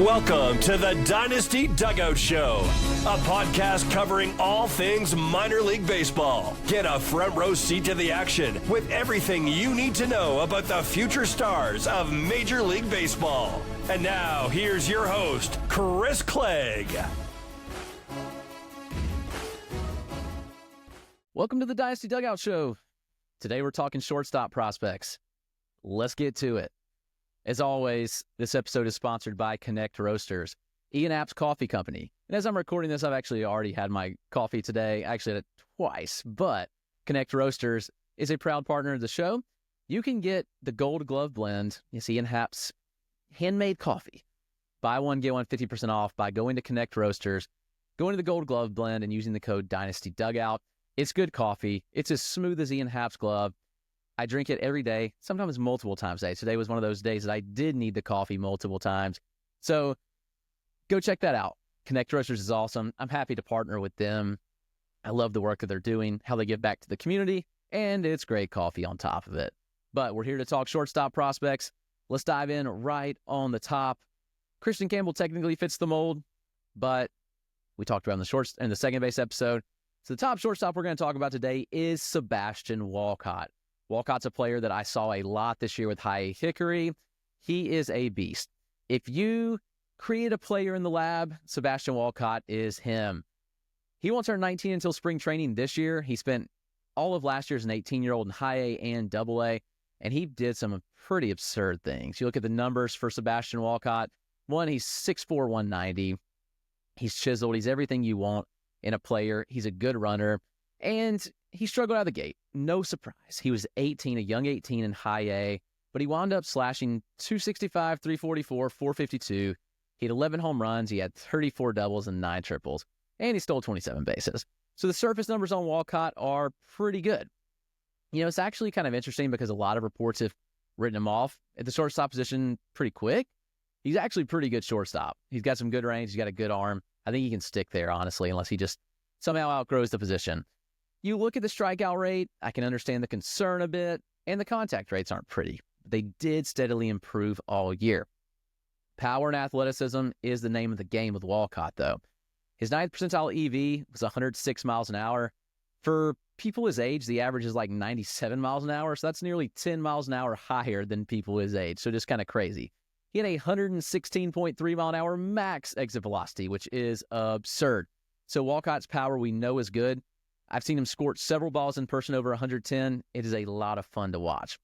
Welcome to the Dynasty Dugout Show, a podcast covering all things minor league baseball. Get a front row seat to the action with everything you need to know about the future stars of Major League Baseball. And now, here's your host, Chris Clegg. Welcome to the Dynasty Dugout Show. Today we're talking shortstop prospects. Let's get to it. As always, this episode is sponsored by Connect Roasters, Ian App's coffee company. And as I'm recording this, I've actually already had my coffee today. I actually had it twice, but Connect Roasters is a proud partner of the show. You can get the Gold Glove Blend, it's Ian App's handmade coffee. Buy one, get one 50% off by going to Connect Roasters, going to the Gold Glove Blend and using the code Dynasty Dugout. It's good coffee. It's as smooth as Ian Happ's glove. I drink it every day, sometimes multiple times a day. Today was one of those days that I did need the coffee multiple times. So go check that out. Connect Roasters is awesome. I'm happy to partner with them. I love the work that they're doing, how they give back to the community, and it's great coffee on top of it. But we're here to talk shortstop prospects. Let's dive in right on the top. Christian Campbell technically fits the mold, but we talked about in the second base episode. So the top shortstop we're going to talk about today is Sebastian Walcott. Walcott's a player that I saw a lot this year with High Hickory. He is a beast. If you create a player in the lab, Sebastian Walcott is him. He won't turn 19 until spring training this year. He spent all of last year as an 18-year-old in High A and Double A, and he did some pretty absurd things. You look at the numbers for Sebastian Walcott. One, he's 6'4", 190. He's chiseled. He's everything you want in a player. He's a good runner, and he struggled out of the gate. No surprise. He was 18, a young 18 in High A, but he wound up slashing 265, 344, 452. He had 11 home runs. He had 34 doubles and 9 triples, and he stole 27 bases. So the surface numbers on Walcott are pretty good. You know, it's actually kind of interesting because a lot of reports have written him off at the shortstop position pretty quick. He's actually pretty good shortstop. He's got some good range. He's got a good arm. I think he can stick there, honestly, unless he just somehow outgrows the position. You look at the strikeout rate, I can understand the concern a bit, and the contact rates aren't pretty. They did steadily improve all year. Power and athleticism is the name of the game with Walcott, though. His 9th percentile EV was 106 miles an hour. For people his age, the average is like 97 miles an hour, so that's nearly 10 miles an hour higher than people his age, so just kind of crazy. He had a 116.3 mile an hour max exit velocity, which is absurd. So Walcott's power we know is good. I've seen him scorch several balls in person over 110. It is a lot of fun to watch.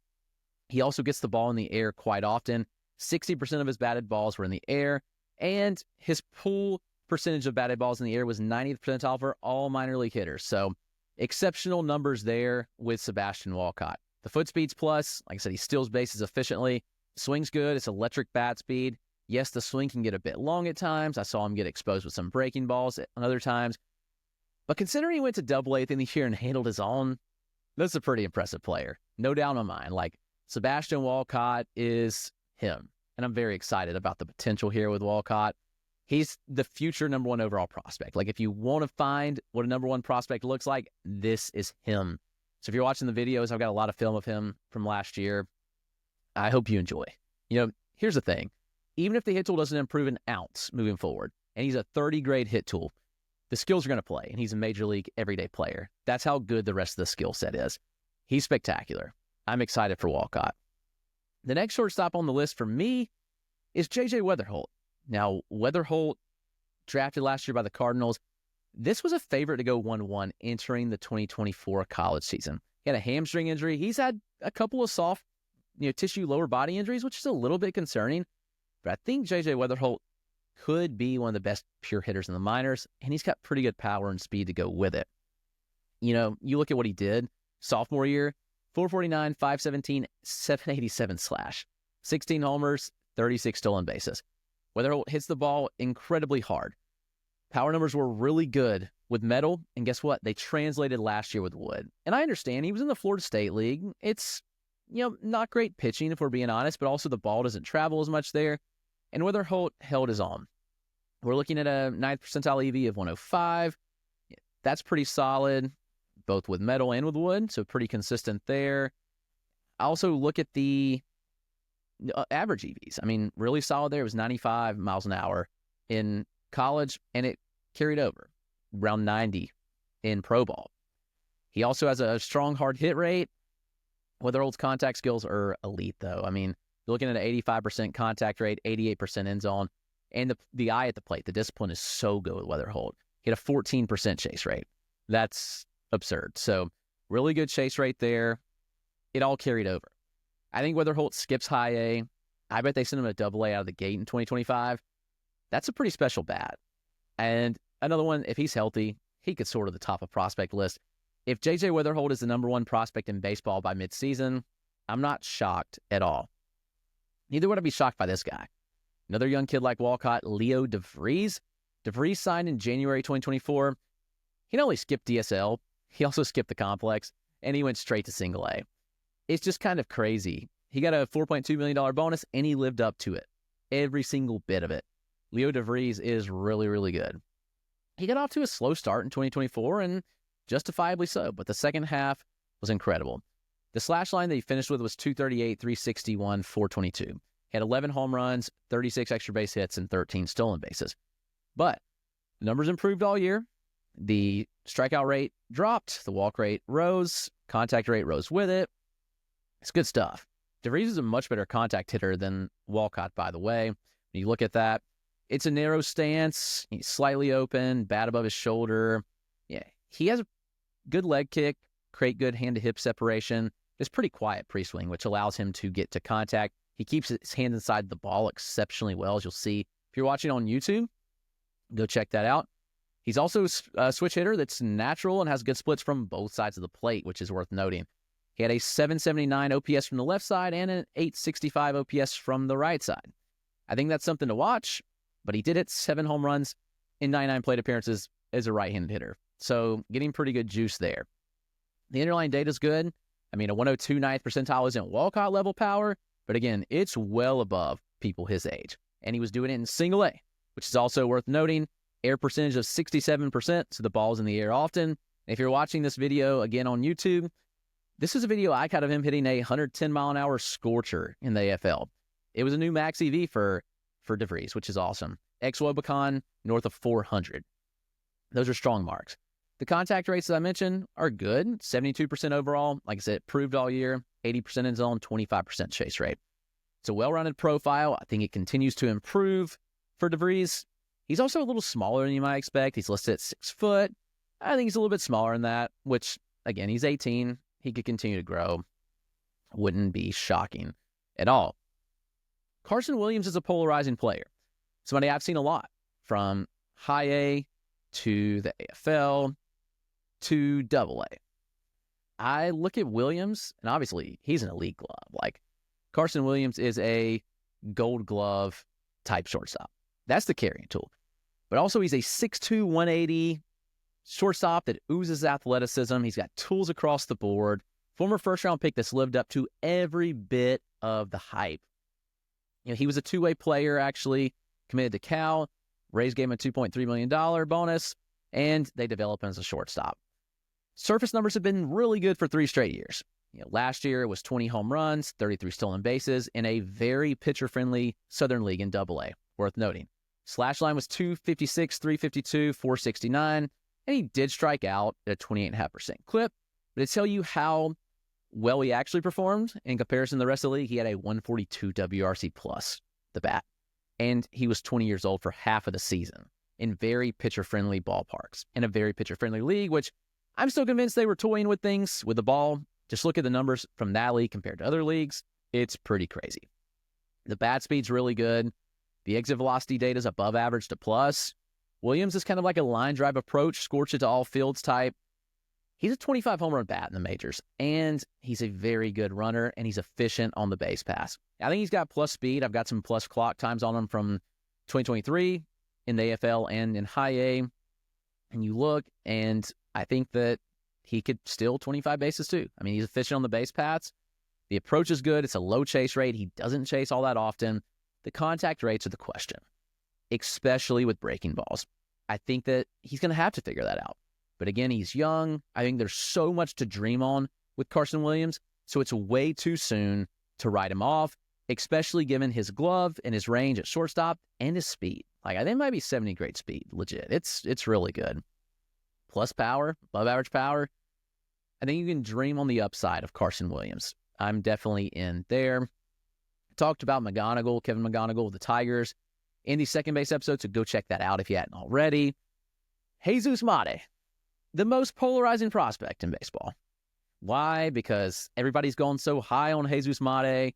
He also gets the ball in the air quite often. 60% of his batted balls were in the air, and his pull percentage of batted balls in the air was 90th percentile for all minor league hitters. So exceptional numbers there with Sebastian Walcott. The foot speed's plus. Like I said, he steals bases efficiently. Swing's good. It's electric bat speed. Yes, the swing can get a bit long at times. I saw him get exposed with some breaking balls at other times. But considering he went to Double A in the year and handled his own, that's a pretty impressive player. No doubt in my mind. Like, Sebastian Walcott is him. And I'm very excited about the potential here with Walcott. He's the future number 1 overall prospect. Like, if you want to find what a number 1 prospect looks like, this is him. So if you're watching the videos, I've got a lot of film of him from last year. I hope you enjoy. You know, here's the thing. Even if the hit tool doesn't improve an ounce moving forward, and he's a 30-grade hit tool, the skills are going to play, and he's a major league everyday player. That's how good the rest of the skill set is. He's spectacular. I'm excited for Walcott. The next shortstop on the list for me is J.J. Wetherholt. Now, Wetherholt, drafted last year by the Cardinals, this was a favorite to go 1-1 entering the 2024 college season. He had a hamstring injury. He's had a couple of soft tissue lower body injuries, which is a little bit concerning. But I think J.J. Wetherholt could be one of the best pure hitters in the minors, and he's got pretty good power and speed to go with it. You know, you look at what he did sophomore year, 449, 517, 787 slash, 16 homers, 36 stolen bases. Wetherholt hits the ball incredibly hard. Power numbers were really good with metal, and guess what? They translated last year with wood. And I understand he was in the Florida State League. It's, not great pitching if we're being honest, but also the ball doesn't travel as much there. And Wetherholt held his own. We're looking at a 9th percentile EV of 105. That's pretty solid, both with metal and with wood, so pretty consistent there. I also look at the average EVs. I mean, really solid there. It was 95 miles an hour in college, and it carried over around 90 in pro ball. He also has a strong hard hit rate. Wetherholt's contact skills are elite, though. I mean, you're looking at an 85% contact rate, 88% end zone, and the eye at the plate. The discipline is so good with Wetherholt. He had a 14% chase rate. That's absurd. So really good chase rate there. It all carried over. I think Wetherholt skips high A. I bet they send him a double A out of the gate in 2025. That's a pretty special bat. And another one, if he's healthy, he could sort of the top of prospect list. If J.J. Wetherholt is the number one prospect in baseball by midseason, I'm not shocked at all. Neither would I be shocked by this guy. Another young kid like Walcott, Leo Vries. Vries signed in January 2024. He not only skipped DSL, he also skipped the complex, and he went straight to single A. It's just kind of crazy. He got a $4.2 million bonus, and he lived up to it. Every single bit of it. Leo Vries is really, really good. He got off to a slow start in 2024, and justifiably so, but the second half was incredible. The slash line that he finished with was 238, 361, 422. He had 11 home runs, 36 extra base hits, and 13 stolen bases. But the numbers improved all year. The strikeout rate dropped. The walk rate rose. Contact rate rose with it. It's good stuff. DeVries is a much better contact hitter than Walcott, by the way. When you look at that, it's a narrow stance. He's slightly open, bat above his shoulder. Yeah, he has a good leg kick, create good hand-to-hip separation. It's pretty quiet pre-swing, which allows him to get to contact. He keeps his hands inside the ball exceptionally well, as you'll see. If you're watching on YouTube, go check that out. He's also a switch hitter that's natural and has good splits from both sides of the plate, which is worth noting. He had a 779 OPS from the left side and an 865 OPS from the right side. I think that's something to watch, but he did hit 7 home runs in 99 plate appearances as a right-handed hitter. So getting pretty good juice there. The underlying data is good. I mean, a 102 ninth percentile isn't Walcott level power, but again, it's well above people his age. And he was doing it in single A, which is also worth noting. Air percentage of 67%, so the ball's in the air often. If you're watching this video again on YouTube, this is a video I got of him hitting a 110 mile an hour scorcher in the AFL. It was a new max EV for DeVries, which is awesome. Ex-Wobicon, north of 400. Those are strong marks. The contact rates that I mentioned are good. 72% overall. Like I said, proved all year. 80% in zone, 25% chase rate. It's a well-rounded profile. I think it continues to improve for DeVries. He's also a little smaller than you might expect. He's listed at 6 foot. I think he's a little bit smaller than that, which, again, he's 18. He could continue to grow. Wouldn't be shocking at all. Carson Williams is a polarizing player. Somebody I've seen a lot, from high A to the AFL to double A. I look at Williams, and obviously he's an elite glove. Like, Carson Williams is a gold glove type shortstop. That's the carrying tool. But also he's a 6'2", 180 shortstop that oozes athleticism. He's got tools across the board. Former first-round pick that's lived up to every bit of the hype. You know, he was a two-way player, actually, committed to Cal. Rays gave him a $2.3 million bonus, and they developed him as a shortstop. Surface numbers have been really good for 3 straight years. You know, last year it was 20 home runs, 33 stolen bases in a very pitcher-friendly Southern League in Double A, worth noting. Slash line was 256, 352, 469, and he did strike out at a 28.5% clip. But to tell you how well he actually performed in comparison to the rest of the league, he had a 142 WRC plus the bat. And he was 20 years old for half of the season in very pitcher-friendly ballparks in a very pitcher-friendly league, which I'm still convinced they were toying with things with the ball. Just look at the numbers from that league compared to other leagues. It's pretty crazy. The bat speed's really good. The exit velocity data is above average to plus. Williams is kind of like a line drive approach, scorch it to all fields type. He's a 25 home run bat in the majors, and he's a very good runner, and he's efficient on the base pass. I think he's got plus speed. I've got some plus clock times on him from 2023 in the AFL and in high A. And you look, and I think that he could steal 25 bases too. I mean, he's efficient on the base paths. The approach is good. It's a low chase rate. He doesn't chase all that often. The contact rates are the question, especially with breaking balls. I think that he's going to have to figure that out. But again, he's young. I think there's so much to dream on with Carson Williams, so it's way too soon to write him off. especially given his glove and his range at shortstop and his speed. Like, I think it might be 70 grade speed, legit. It's really good. Plus power, above average power. I think you can dream on the upside of Carson Williams. I'm definitely in there. Talked about Kevin McGonigal with the Tigers in the second base episode, so go check that out if you hadn't already. Jesus Mate, the most polarizing prospect in baseball. Why? Because everybody's going so high on Jesus Mate.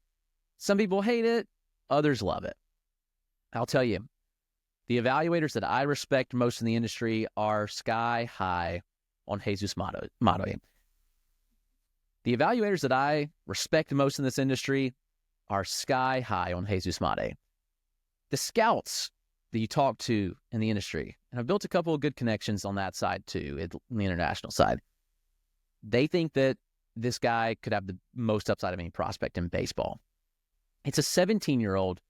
Some people hate it, others love it. I'll tell you, the evaluators that I respect most in the industry are sky high on Jesus Mate. The evaluators that I respect most in this industry are sky high on Jesus Mate. The scouts that you talk to in the industry, and I've built a couple of good connections on that side too, in the international side, they think that this guy could have the most upside of any prospect in baseball. It's a 17-year-old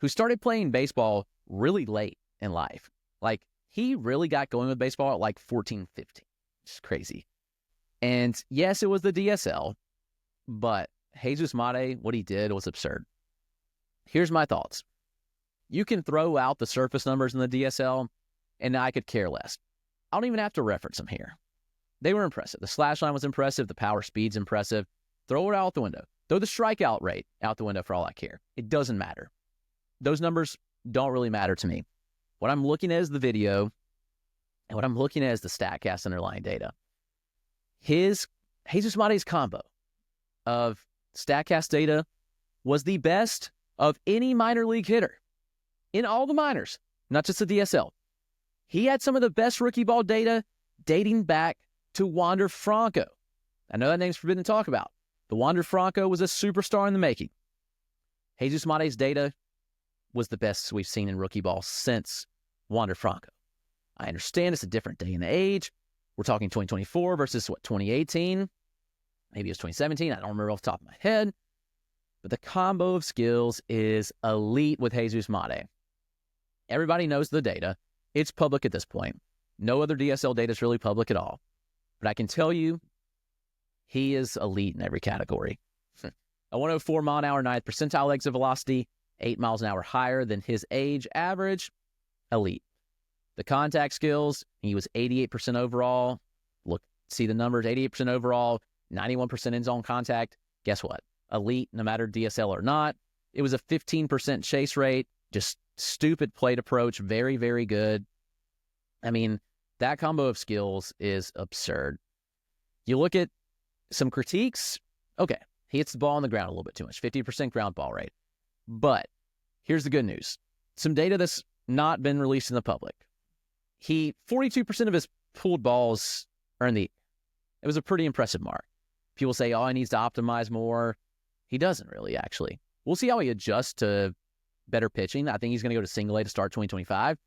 who started playing baseball really late in life. Like, he really got going with baseball at like 14, 15. It's crazy. And yes, it was the DSL, but Jesus Mate, what he did was absurd. Here's my thoughts. You can throw out the surface numbers in the DSL, and I could care less. I don't even have to reference them here. They were impressive. The slash line was impressive. The power speed's impressive. Throw it out the window. Throw the strikeout rate out the window for all I care. It doesn't matter. Those numbers don't really matter to me. What I'm looking at is the video, and what I'm looking at is the StatCast underlying data. Jesus Mate's combo of StatCast data was the best of any minor league hitter in all the minors, not just the DSL. He had some of the best rookie ball data dating back to Wander Franco. I know that name's forbidden to talk about, but Wander Franco was a superstar in the making. Jesus Mate's data was the best we've seen in rookie ball since Wander Franco. I understand it's a different day and age. We're talking 2024 versus, 2018? Maybe it was 2017. I don't remember off the top of my head. But the combo of skills is elite with Jesus Mate. Everybody knows the data. It's public at this point. No other DSL data is really public at all. But I can tell you, he is elite in every category. A 104 mile an hour 9th percentile exit velocity, 8 miles an hour higher than his age average, elite. The contact skills, he was 88% overall. Look, see the numbers, 88% overall, 91% in zone contact. Guess what? Elite, no matter DSL or not. It was a 15% chase rate, just stupid plate approach, very, very good. I mean, that combo of skills is absurd. You look at some critiques, okay, he hits the ball on the ground a little bit too much, 50% ground ball rate. But here's the good news. Some data that's not been released in the public. 42% of his pulled balls are in the, it was a pretty impressive mark. People say, he needs to optimize more. He doesn't really, actually. We'll see how he adjusts to better pitching. I think he's going to go to single A to start 2025.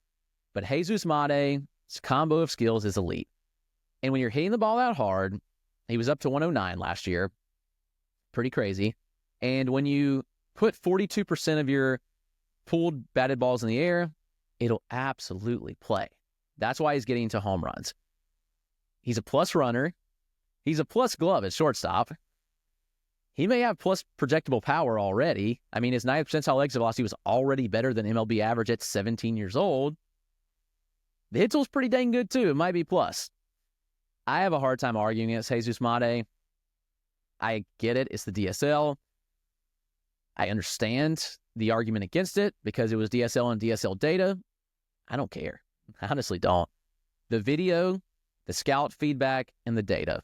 But Jesus Mate's combo of skills is elite. And when you're hitting the ball out hard, he was up to 109 last year. Pretty crazy. And when you put 42% of your pulled batted balls in the air, it'll absolutely play. That's why he's getting to home runs. He's a plus runner. He's a plus glove at shortstop. He may have plus projectable power already. I mean, his 9th percentile exit velocity was already better than MLB average at 17 years old. The hit tool's pretty dang good too. It might be plus. I have a hard time arguing against Jesus Mate. I get it. It's the DSL. I understand the argument against it because it was DSL and DSL data. I don't care. I honestly don't. The video, the scout feedback, and the data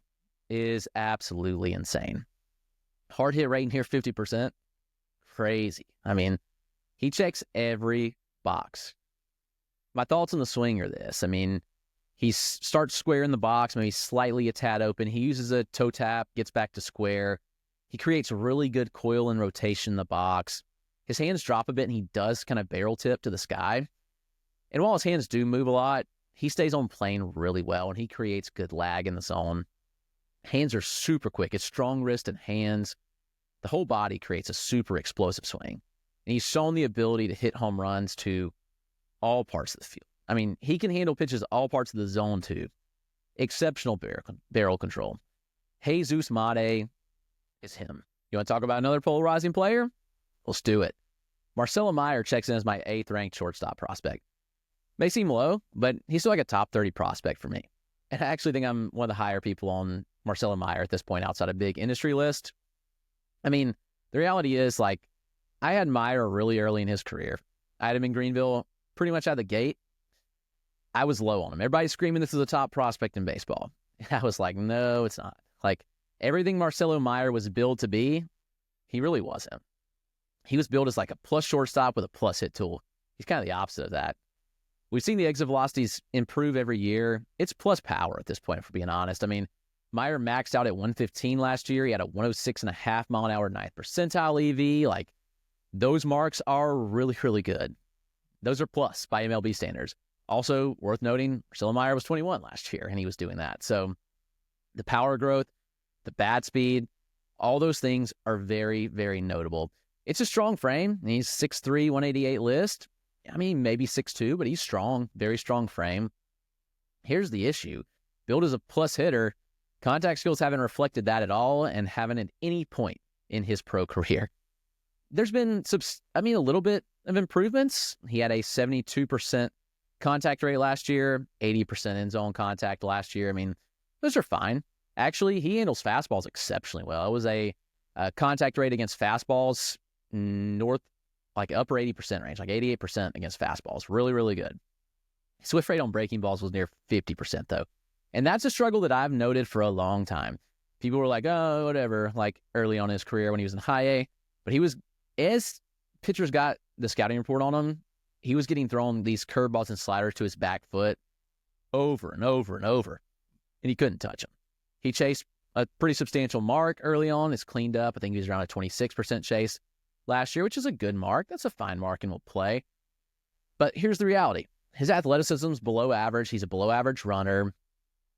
is absolutely insane. Hard hit rate in here, 50%. Crazy. I mean, he checks every box. My thoughts on the swing are this. I mean, he starts square in the box, maybe slightly a tad open. He uses a toe tap, gets back to square. He creates a really good coil and rotation in the box. His hands drop a bit, and he does kind of barrel tip to the sky. And while his hands do move a lot, he stays on plane really well, and he creates good lag in the zone. Hands are super quick. It's strong wrist and hands. The whole body creates a super explosive swing. And he's shown the ability to hit home runs to all parts of the field. I mean, he can handle pitches all parts of the zone too. Exceptional barrel control. Jesus Mate is him. You want to talk about another polarizing player? Let's do it. Marcelo Mayer checks in as my 8th-ranked shortstop prospect. May seem low, but he's still like a top 30 prospect for me. And I actually think I'm one of the higher people on Marcelo Mayer at this point outside a big industry list. I mean, the reality is, like, I had Mayer really early in his career. I had him in Greenville pretty much out of the gate. I was low on him. Everybody's screaming this is a top prospect in baseball. And I was like, no, it's not. Like, everything Marcelo Mayer was billed to be, he really wasn't. He was billed as like a plus shortstop with a plus hit tool. He's kind of the opposite of that. We've seen the exit velocities improve every year. It's plus power at this point, if we're being honest. I mean, Mayer maxed out at 115 last year. He had a 106.5 mile an hour 9th percentile EV. Like, those marks are really, really good. Those are plus by MLB standards. Also, worth noting, Marcelo Mayer was 21 last year, and he was doing that. So the power growth, the bat speed, all those things are very, very notable. It's a strong frame. He's 6'3", 188 list. I mean, maybe 6'2", but he's strong, very strong frame. Here's the issue. Billed as a plus hitter, contact skills haven't reflected that at all and haven't at any point in his pro career. There's been, a little bit of improvements. He had a 72% contact rate last year, 80% end zone contact last year. I mean, those are fine. Actually, he handles fastballs exceptionally well. It was a contact rate against fastballs upper 80% range, like 88% against fastballs. Really, really good. Swift rate on breaking balls was near 50%, though. And that's a struggle that I've noted for a long time. People were like, oh, whatever, like early on in his career when he was in high A. But he was, as pitchers got the scouting report on him, he was getting thrown these curveballs and sliders to his back foot over and over and over. And he couldn't touch them. He chased a pretty substantial mark early on. It's cleaned up. I think he was around a 26% chase last year, which is a good mark. That's a fine mark and will play. But here's the reality. His athleticism's below average. He's a below average runner.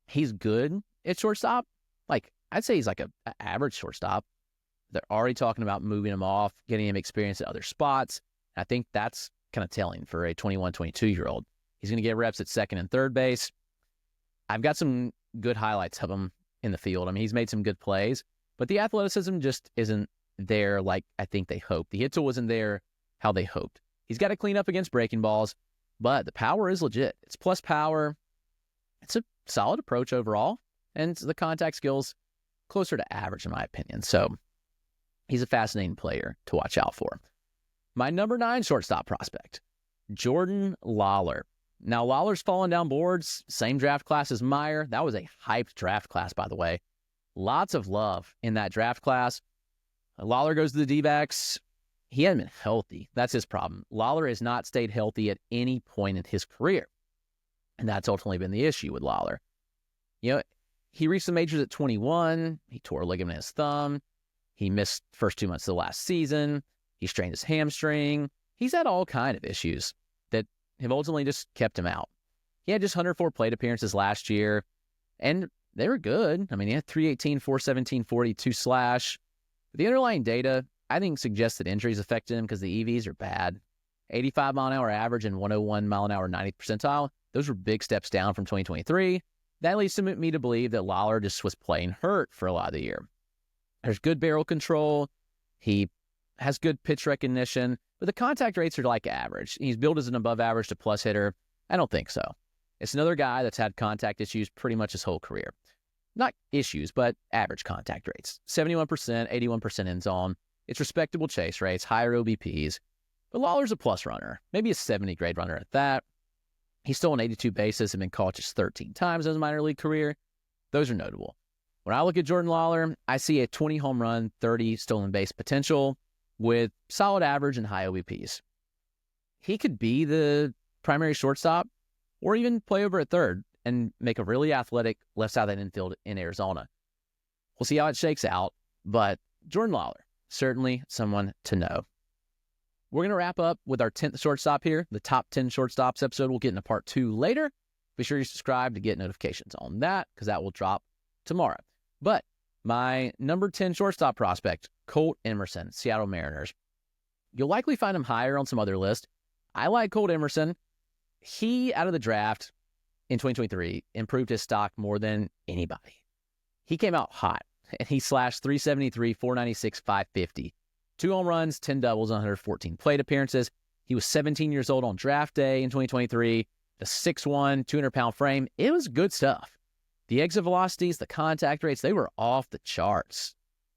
He's good at shortstop. Like, I'd say he's like an average shortstop. They're already talking about moving him off, getting him experience at other spots. I think that's kind of telling for a 21, 22-year-old. He's going to get reps at second and third base. I've got some good highlights of him in the field. I mean, he's made some good plays, but the athleticism just isn't there like I think they hoped. The hit tool wasn't there how they hoped. He's got to clean up against breaking balls, but the power is legit. It's plus power. It's a solid approach overall, and the contact skills closer to average in my opinion. So he's a fascinating player to watch out for. My number 9 shortstop prospect, Jordan Lawlar. Now, Lawlar's fallen down boards, same draft class as Mayer. That was a hyped draft class, by the way. Lots of love in that draft class. Lawlar goes to the D-backs. He hasn't been healthy. That's his problem. Lawlar has not stayed healthy at any point in his career. And that's ultimately been the issue with Lawlar. You know, he reached the majors at 21. He tore a ligament in his thumb. He missed the first 2 months of the last season. He strained his hamstring. He's had all kind of issues that have ultimately just kept him out. He had just 104 plate appearances last year, and they were good. I mean, he had 318, 417, 42 slash. But the underlying data, I think, suggests that injuries affected him because the EVs are bad. 85 mile an hour average and 101 mile an hour 90th percentile. Those were big steps down from 2023. That leads me to believe that Lawlar just was playing hurt for a lot of the year. There's good barrel control. He has good pitch recognition, but the contact rates are like average. He's billed as an above average to plus hitter. I don't think so. It's another guy that's had contact issues pretty much his whole career. Not issues, but average contact rates. 71%, 81% end zone. It's respectable chase rates, higher OBPs. But Lawlar's a plus runner, maybe a 70 grade runner at that. He's stolen 82 bases and been caught just 13 times in his minor league career. Those are notable. When I look at Jordan Lawlar, I see a 20 home run, 30 stolen base potential with solid average and high OBPs. He could be the primary shortstop or even play over at third and make a really athletic left side of the infield in Arizona. We'll see how it shakes out, but Jordan Lawlar, certainly someone to know. We're going to wrap up with our 10th shortstop here, the top 10 shortstops episode. We'll get into part 2 later. Be sure you subscribe to get notifications on that because that will drop tomorrow. But my number 10 shortstop prospect, Colt Emerson, Seattle Mariners. You'll likely find him higher on some other lists. I like Colt Emerson. He, out of the draft in 2023, improved his stock more than anybody. He came out hot, and he slashed 373, 496, 550. 2 home runs, 10 doubles, 114 plate appearances. He was 17 years old on draft day in 2023. The 6'1", 200-pound frame. It was good stuff. The exit velocities, the contact rates, they were off the charts.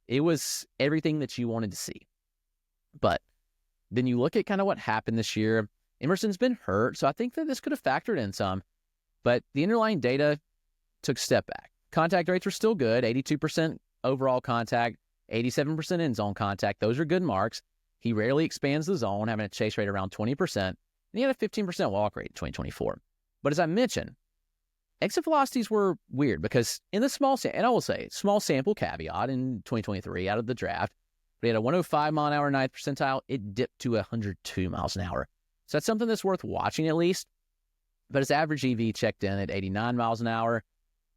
It was everything that you wanted to see. But then you look at kind of what happened this year. Emerson's been hurt, so I think that this could have factored in some. But the underlying data took a step back. Contact rates were still good, 82% overall contact, 87% in-zone contact. Those are good marks. He rarely expands the zone, having a chase rate around 20%. And he had a 15% walk rate in 2024. But as I mentioned, exit velocities were weird because in the and I will say, small sample caveat in 2023 out of the draft, but he had a 105 mile an hour ninth percentile. It dipped to 102 miles an hour. So that's something that's worth watching at least. But his average EV checked in at 89 miles an hour.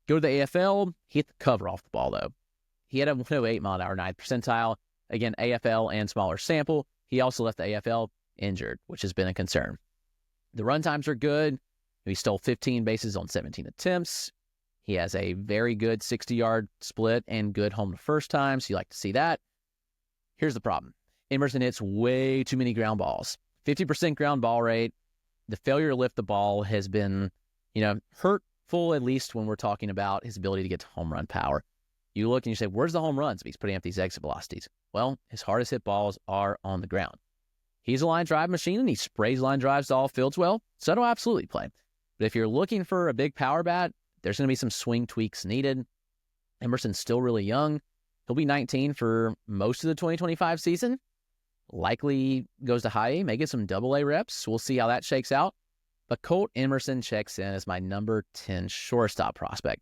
Go to the AFL, he hit the cover off the ball though. He had a 108 mile an hour ninth percentile. Again, AFL and smaller sample. He also left the AFL injured, which has been a concern. The run times are good. He stole 15 bases on 17 attempts. He has a very good 60-yard split and good home to first time, so you like to see that. Here's the problem. Emerson hits way too many ground balls. 50% ground ball rate. The failure to lift the ball has been, hurtful, at least when we're talking about his ability to get to home run power. You look and you say, where's the home runs if he's putting up these exit velocities? Well, his hardest hit balls are on the ground. He's a line drive machine, and he sprays line drives to all fields well, so it'll absolutely play. But if you're looking for a big power bat, there's going to be some swing tweaks needed. Emerson's still really young. He'll be 19 for most of the 2025 season. Likely goes to high A, may get some double A reps. We'll see how that shakes out. But Colt Emerson checks in as my number 10 shortstop prospect.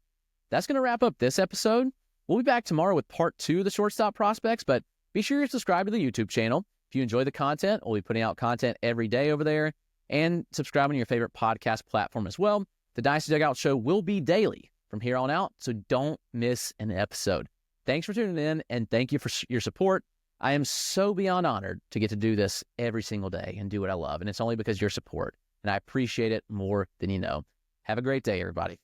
That's going to wrap up this episode. We'll be back tomorrow with part 2 of the shortstop prospects, but be sure to subscribe to the YouTube channel. If you enjoy the content, we'll be putting out content every day over there, and subscribe on your favorite podcast platform as well. The Dynasty Dugout Show will be daily from here on out, so don't miss an episode. Thanks for tuning in, and thank you for your support. I am so beyond honored to get to do this every single day and do what I love, and it's only because of your support, and I appreciate it more than you know. Have a great day, everybody.